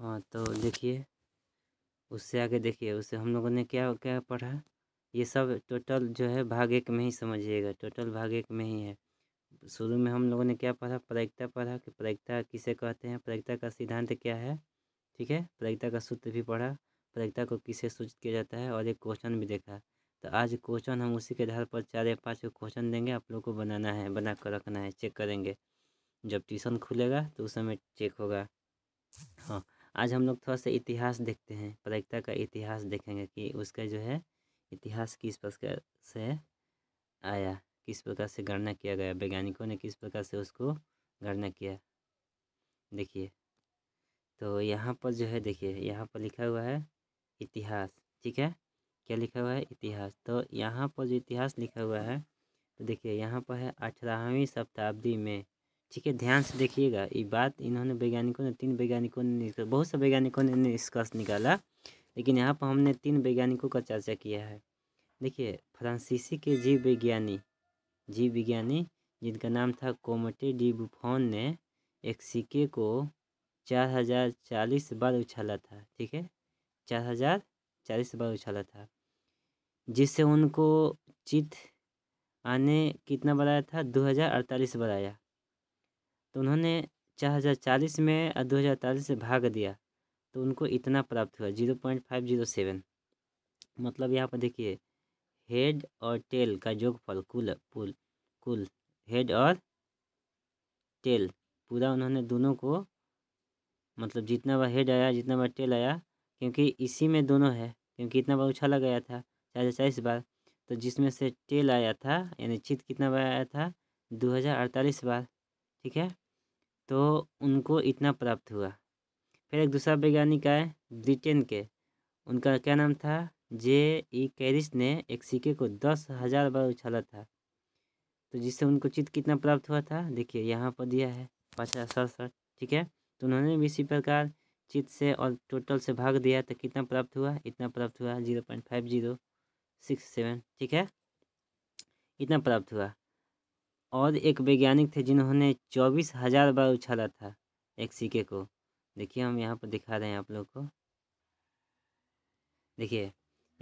हाँ, तो देखिए उससे आगे देखिए, उससे हम लोगों ने क्या क्या पढ़ा। ये सब टोटल जो है भाग एक में ही समझिएगा, टोटल भाग एक में ही है। शुरू में हम लोगों ने क्या पढ़ा, प्रायिकता पढ़ा कि प्रायिकता किसे कहते हैं, प्रायिकता का सिद्धांत क्या है। ठीक है, प्रायिकता का सूत्र भी पढ़ा, प्रायिकता को किसे सूचित किया जाता है, और एक क्वेश्चन भी देखा। तो आज क्वेश्चन हम उसी के आधार पर 4 या 5 क्वेश्चन देंगे, आप लोग को बनाना है, बना कर रखना है, चेक करेंगे जब ट्यूशन खुलेगा तो उस समय चेक होगा। हाँ, आज हम लोग थोड़ा सा इतिहास देखते हैं, प्रायिकता का इतिहास देखेंगे कि उसका जो है इतिहास किस प्रकार से आया, किस प्रकार से गणना किया गया, वैज्ञानिकों ने किस प्रकार से उसको गणना किया। देखिए, तो यहाँ पर जो है, देखिए यहाँ पर लिखा हुआ है इतिहास। ठीक है, क्या लिखा हुआ है, इतिहास। तो यहाँ पर जो इतिहास लिखा हुआ है, तो देखिए यहाँ पर है 18वीं शताब्दी में। ठीक है, ध्यान से देखिएगा, ये बात इन्होंने वैज्ञानिकों ने, 3 वैज्ञानिकों ने, बहुत से वैज्ञानिकों ने निष्कर्ष निकाला, लेकिन यहाँ पर हमने 3 वैज्ञानिकों का चर्चा किया है। देखिए, फ्रांसीसी के जीव विज्ञानी जिनका नाम था कोमटे डी बुफॉन ने एक सिक्के को 4040 बार उछाला था। ठीक है, 4040 बार उछाला था, जिससे उनको चित आने कितना बार आया था, 2048 बार आया। तो उन्होंने 4040 में और 2048 से भाग दिया, तो उनको इतना प्राप्त हुआ 0.507। मतलब यहाँ पर देखिए, हेड और टेल का जोगफल, कुल हेड और टेल पूरा उन्होंने दोनों को, मतलब जितना बार हेड आया जितना बार टेल आया, क्योंकि इसी में दोनों है, क्योंकि इतना बार उछाला गया था 4040 बार, तो जिसमें से टेल आया था यानी चित कितना बार आया था, 2048 बार। ठीक है, तो उनको इतना प्राप्त हुआ। फिर एक दूसरा वैज्ञानिक आए ब्रिटेन के, उनका क्या नाम था, J.E. कैरिस ने एक सिक्के को 10,000 बार उछाला था, तो जिससे उनको चित कितना प्राप्त हुआ था, देखिए यहाँ पर दिया है 5067। ठीक है, तो उन्होंने भी इसी प्रकार चित से और टोटल से भाग दिया, तो कितना प्राप्त हुआ, इतना प्राप्त हुआ 0.5067। ठीक है, इतना प्राप्त हुआ। और एक वैज्ञानिक थे जिन्होंने 24,000 बार उछाला था एक सिक्के को। देखिए, हम यहाँ पर दिखा रहे हैं आप लोग को। देखिए,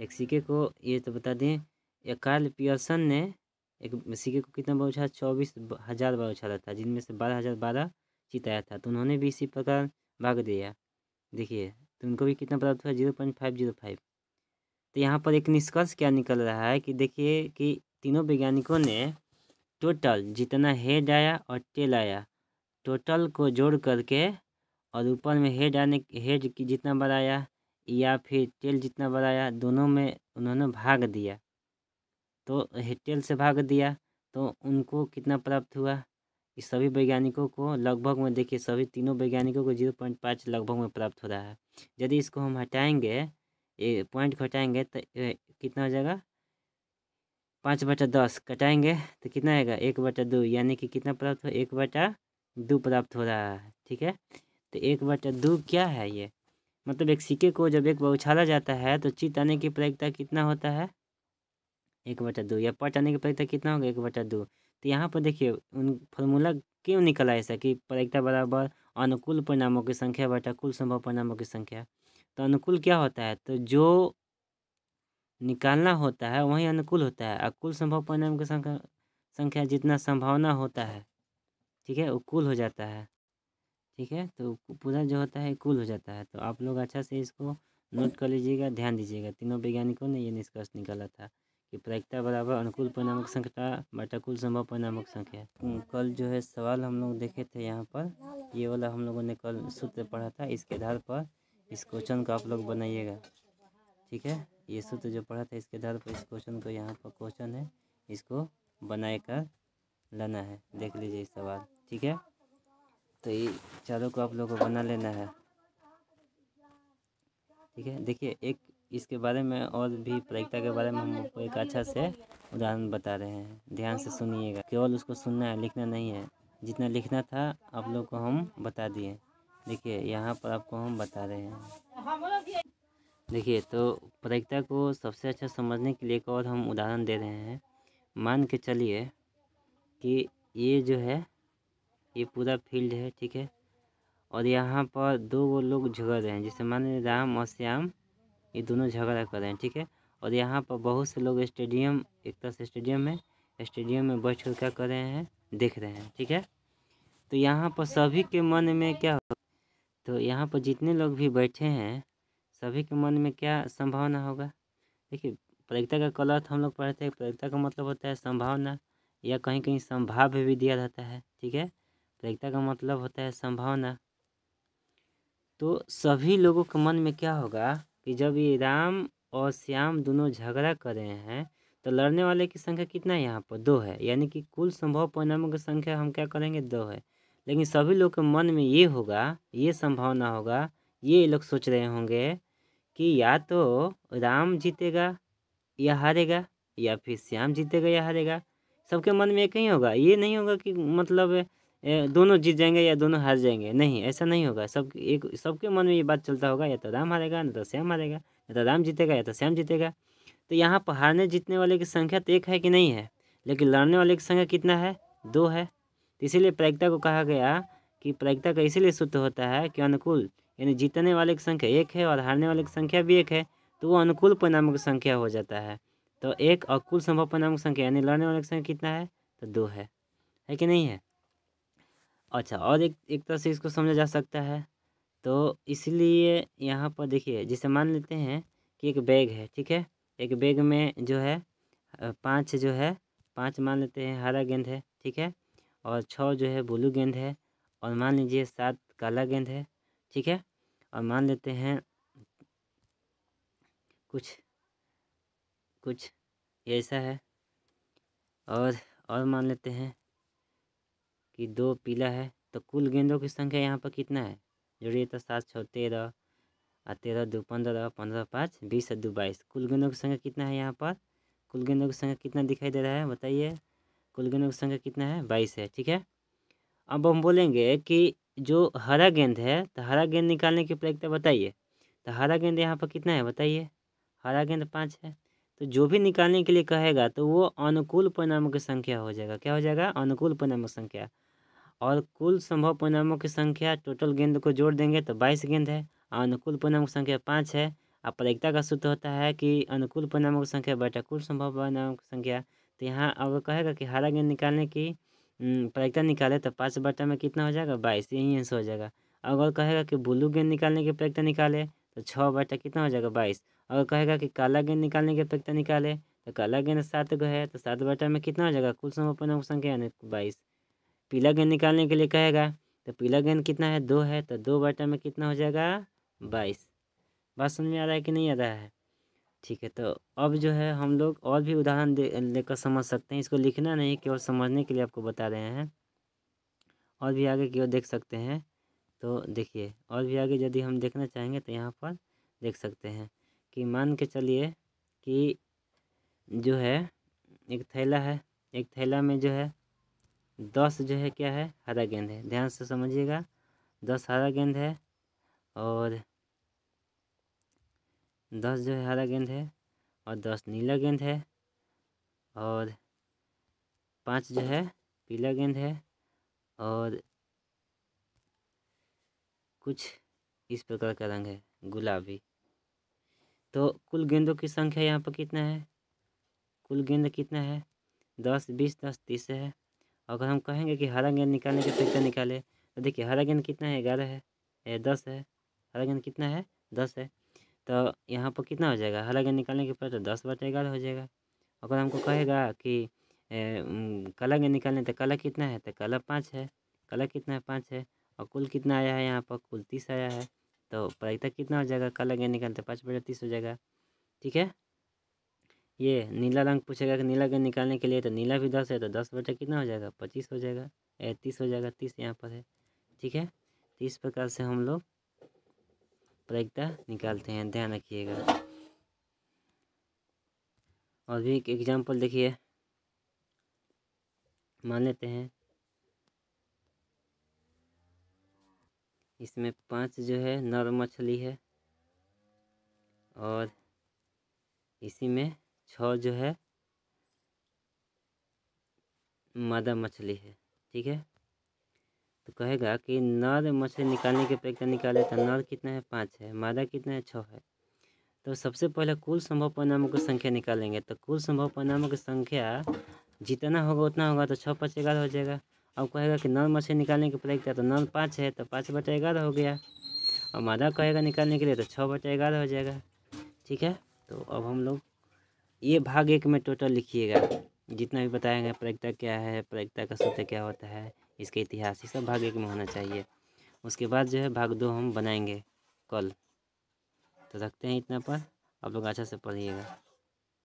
एक सिक्के को, ये तो बता दें, ये कार्ल पियर्सन ने एक सिक्के को कितना बार उछाला, 24,000 बार उछाला था, जिनमें से 12,012 चित आया था, तो उन्होंने भी इसी प्रकार भाग दिया। देखिए, तो उनको भी कितना प्राप्त हुआ, 0.505। तो यहाँ पर एक निष्कर्ष क्या निकल रहा है कि देखिए कि तीनों वैज्ञानिकों ने टोटल जितना हेड आया और टेल आया, टोटल को जोड़ करके, और ऊपर में हेड की जितना बार आया या फिर टेल जितना बार आया, दोनों में उन्होंने भाग दिया। तो टेल से भाग दिया, तो उनको कितना प्राप्त हुआ, इस सभी वैज्ञानिकों को लगभग में, देखिए सभी तीनों वैज्ञानिकों को 0.5 लगभग में प्राप्त हो रहा है। यदि इसको हम हटाएंगे, ये पॉइंट को हटाएंगे, तो कितना हो जाएगा, 5/10 कटाएंगे तो कितना आएगा, 1/2, यानी कि कितना प्राप्त हो, 1/2 प्राप्त हो रहा है। ठीक है, तो 1/2 क्या है ये, मतलब एक सिक्के को जब एक बार उछाला जाता है तो चित आने की प्रायिकता कितना होता है, 1/2, या पट आने की प्रायिकता कितना होगा, 1/2। तो यहाँ पर देखिए उन फॉर्मूला क्यों निकला ऐसा कि प्रायिकता बराबर अनुकूल परिणामों की संख्या बटा कुल संभव परिणामों की संख्या। तो अनुकूल क्या होता है, तो जो निकालना होता है वही अनुकूल होता है, और कुल संभव परिणाम की संख्या जितना संभावना होता है, ठीक है, वो कुल हो जाता है। ठीक है, तो पूरा जो होता है कुल हो जाता है। तो आप लोग अच्छा से इसको नोट कर लीजिएगा, ध्यान दीजिएगा। तीनों वैज्ञानिकों ने ये निष्कर्ष निकाला था कि प्रायिकता बराबर अनुकूल परिणामों की संख्या बटा कुल संभव परिणामों की संख्या। कल जो है सवाल हम लोग देखे थे यहाँ पर, ये वाला हम लोगों ने कल सूत्र पढ़ा था, इसके आधार पर इस क्वेश्चन को आप लोग बनाइएगा। ठीक है, ये सूत्र जो पढ़ा था इसके आधार पर इस क्वेश्चन को, यहाँ पर क्वेश्चन है, इसको बनाए कर लाना है। देख लीजिए इस सवाल। ठीक है, तो ये चारों को आप लोगों को बना लेना है। ठीक है, देखिए एक इसके बारे में और भी प्रायिकता के बारे में हम आपको एक अच्छा से उदाहरण बता रहे हैं, ध्यान से सुनिएगा। केवल उसको सुनना है, लिखना नहीं है। जितना लिखना था आप लोग को हम बता दिए। देखिए यहाँ पर आपको हम बता रहे हैं। देखिए, तो प्रायिकता को सबसे अच्छा समझने के लिए एक और हम उदाहरण दे रहे हैं। मान के चलिए कि ये जो है ये पूरा फील्ड है। ठीक है, और यहाँ पर दो वो लोग झगड़ रहे हैं, जैसे मान लीजिए राम और श्याम ये दोनों झगड़ा कर रहे हैं, ठीक है। और यहाँ पर बहुत से लोग स्टेडियम, एक तरह से स्टेडियम में बैठ कर क्या कर रहे हैं, देख रहे हैं, ठीक है। तो यहाँ पर सभी के मन में क्या, तो यहाँ पर जितने लोग भी बैठे हैं सभी के मन में क्या संभावना होगा। देखिए प्रतियोगिता का कलर हम लोग पढ़ते हैं, प्रतियोगिता का मतलब होता है संभावना, या कहीं कहीं संभाव्य भी दिया रहता है, ठीक है। प्रतियोगिता का मतलब होता है संभावना। तो सभी लोगों के मन में क्या होगा कि जब ये राम और श्याम दोनों झगड़ा कर रहे हैं तो लड़ने वाले की संख्या कितना है, यहाँ पर 2 है, यानी कि कुल संभव परिणामों की संख्या हम क्या करेंगे 2 है। लेकिन सभी लोग के मन में ये होगा, ये संभावना होगा, ये लोग सोच रहे होंगे कि या तो राम जीतेगा या हारेगा, या फिर श्याम जीतेगा या हारेगा। सबके मन में एक ही होगा, ये नहीं होगा कि मतलब दोनों जीत जाएंगे या दोनों हार जाएंगे, नहीं ऐसा नहीं होगा। सबके मन में ये बात चलता होगा, या तो राम हारेगा ना तो श्याम हारेगा, या तो राम जीतेगा या तो श्याम जीतेगा। तो यहाँ पर हारने जीतने वाले की संख्या तो 1 है कि नहीं है, लेकिन लड़ने वाले की संख्या कितना है, 2 है। तो इसीलिए प्रायिकता को कहा गया कि प्रायिकता का इसीलिए सूत्र होता है कि अनुकूल, यानी जीतने वाले की संख्या 1 है और हारने वाले की संख्या भी 1 है, तो वो अनुकूल परिणामों की संख्या हो जाता है। तो 1 और कुल संभव परिणामों की संख्या यानी लड़ने वाले की संख्या कितना है, तो 2 है कि नहीं है। अच्छा, और एक तरह से इसको समझा जा सकता है। तो इसलिए यहाँ पर देखिए, जैसे मान लेते हैं कि एक बैग है, ठीक है। एक बैग में जो है 5 जो है 5 मान लेते हैं हरा गेंद है, ठीक है। और 6 जो है ब्लू गेंद है, और मान लीजिए 7 काला गेंद है, ठीक है। और मान लेते हैं कुछ कुछ ऐसा है, और मान लेते हैं कि 2 पीला है। तो कुल गेंदों की संख्या यहाँ पर कितना है, जोड़िए तो 7 6 13 और 13 2 15 15 5 20 और 2 22। कुल गेंदों की संख्या कितना है यहाँ पर, कुल गेंदों की संख्या कितना दिखाई दे रहा है बताइए, कुल गेंदों की संख्या कितना है, 22 है, ठीक है। अब हम बोलेंगे कि जो हरा गेंद है, तो हरा गेंद निकालने की प्रक्रिया बताइए। तो हरा गेंद यहाँ पर कितना है बताइए, हरा गेंद 5 है। तो जो भी निकालने के लिए कहेगा तो वो अनुकूल परिणामों की संख्या हो जाएगा, क्या हो जाएगा, अनुकूल परिणामों की संख्या। और कुल संभव परिणामों की संख्या टोटल गेंद को जोड़ देंगे तो 22 गेंद है, और अनुकूल परिणामों की संख्या 5 है। अब प्रायिकता का सूत्र होता है कि अनुकूल परिणामों की संख्या बटा कुल संभव परिणामों की संख्या। तो यहाँ अब कहेगा कि हरा गेंद निकालने की प्रायिकता निकाले तो 5 बटा में कितना हो जाएगा, 22, यही आंसर हो जाएगा। अगर कहेगा कि ब्लू गेंद निकालने की प्रायिकता निकाले तो 6 बटा कितना हो जाएगा, 22। अगर कहेगा कि काला गेंद निकालने की प्रायिकता निकाले तो काला गेंद 7 गो है, तो 7 बटा में कितना हो जाएगा, कुल संभव परिणामों की संख्या यानी 22। पीला गेंद निकालने के लिए कहेगा तो पीला गेंद कितना है, 2 है, तो 2 बटा में कितना हो जाएगा, 22। बात समझ में आ रहा है कि नहीं आ रहा है, ठीक है। तो अब जो है हम लोग और भी उदाहरण लेकर समझ सकते हैं, इसको लिखना नहीं, केवल समझने के लिए आपको बता रहे हैं। और भी आगे की ओर देख सकते हैं। तो देखिए और भी आगे यदि हम देखना चाहेंगे तो यहाँ पर देख सकते हैं कि मान के चलिए कि जो है एक थैला है, एक थैला में जो है 10 जो है क्या है, हरा गेंद है, ध्यान से समझिएगा। 10 हरा गेंद है, और 10 जो है हरा गेंद है, और 10 नीला गेंद है, और 5 जो है पीला गेंद है, और कुछ इस प्रकार का रंग है गुलाबी। तो कुल गेंदों की संख्या यहाँ पर कितना है, कुल गेंद कितना है, 10 20 10 30 है। अगर हम कहेंगे कि हरा गेंद निकालने की प्रक्रिया निकाले तो देखिए हरा गेंद कितना है, 11 है, 10 है। हरा गेंद कितना है, 10 है। तो यहाँ पर कितना हो जाएगा, हरा गेंद निकालने के बाद तो 10 बटा 11 हो जाएगा। अगर हमको कहेगा कि काला गेंद निकालने तो काला कितना है, तो काला 5 है, काला कितना है, 5 है। और कुल कितना आया है यहाँ पर, कुल 30 आया है। तो प्रायिकता कितना हो जाएगा, काला गेंद निकालते 5 बटा 30 हो जाएगा, ठीक है। ये नीला रंग पूछेगा कि नीला गेंद निकालने के लिए, तो नीला भी 10 है, तो 10 बटा कितना हो जाएगा, 25 हो जाएगा, 30 हो जाएगा, 30 यहाँ पर है, ठीक है। तो इस प्रकार से हम लोग प्रायिकता निकालते हैं, ध्यान रखिएगा। और भी एक एग्जाम्पल देखिए, मान लेते हैं इसमें 5 जो है नर मछली है, और इसी में 6 जो है मादा मछली है, ठीक है। तो कहेगा कि नर मछली निकालने की प्रक्रिया निकाले तो नर कितना है 5 है, मादा कितना है 6 है। तो सबसे पहले कुल संभव परिणामों की संख्या निकालेंगे। तो कुल संभव परिणामों की संख्या जितना होगा उतना होगा, तो 6 5 11 हो जाएगा। अब कहेगा कि नर मछली निकालने की प्रक्रिया, तो नर 5 है तो 5 बटा 11 हो गया। और मादा कहेगा निकालने के लिए तो 6 बटा 11 हो जाएगा। ठीक है, तो अब हम लोग ये भाग 1 में टोटल लिखिएगा, जितना भी बताएंगे प्रक्रिया क्या है, प्रक्रिया का सूत्र क्या होता है, इसके इतिहास, ये सब भाग 1 में होना चाहिए। उसके बाद जो है भाग 2 हम बनाएंगे कल। तो रखते हैं इतना पर, आप लोग अच्छा से पढ़िएगा।